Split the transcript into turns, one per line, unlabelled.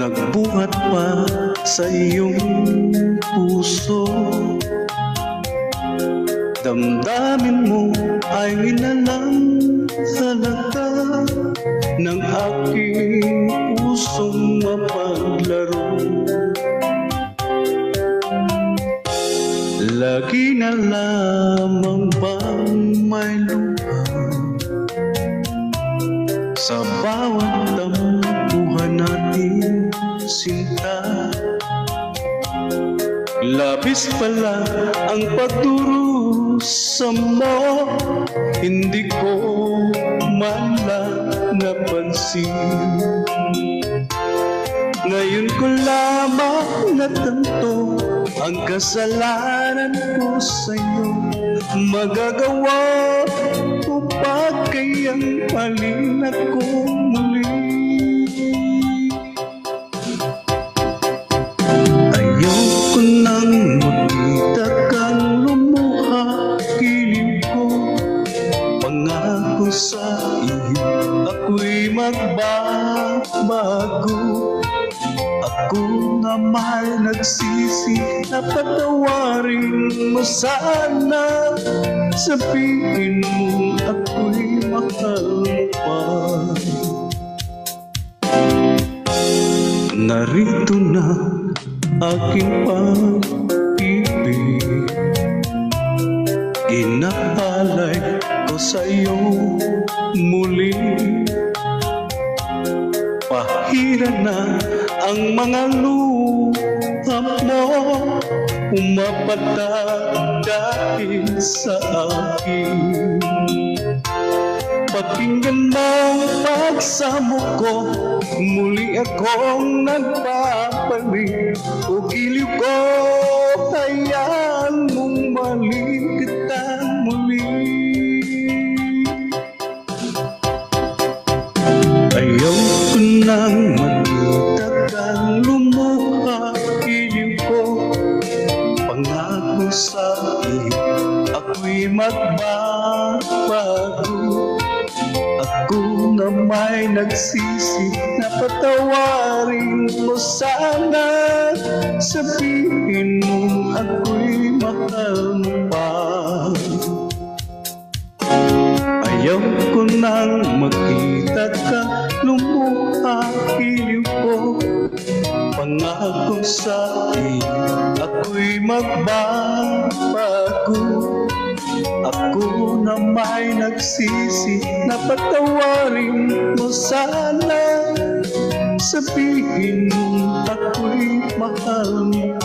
nagbuhat pa sa iyong puso. Damdamin mo ay minalang halaga ng aking pusong mapaglaro. Lagi na lamang bang may luha sa bawat tampuhan natin, sinta? Labis pala ang pagdurusa mo, hindi ko man lang napansin. Ngayon ko lamang natanto ang kasalanan ko sa'yo. Magagawa ko pa kayang palin ako muli? Ayoko nang makita kang lumuha, kilim ko. Pangako sa iyo, ako'y magbabago. Ako na may nagsisi na patawarin mo sana. Sabihin mo ako'y mahal mo pa. Narito na aking pag-ibig, inaalay ko sa'yo muli. Pahira na ang mga luha mo, umapatak dahil sa akin. Pakinggan mo ang pagsamo ko, muli akong nagpapalit. O giliw ko, hayaan mong mahalin kita muli. Ayaw ko nang makita kang lumuha, giliw ko. Pangako sa iyo, ako'y magbabago. Ako na may nagsisi na patawarin mo sana. Sabihin mo ako'y mahal mo pa. Ayaw ko nang makita ka lumuha, giliw ko. Pangako sa iyo, ako'y magbabago. Ako na may nagsisi na patawarin mo sana. Sabihin mo ako'y mahal mo.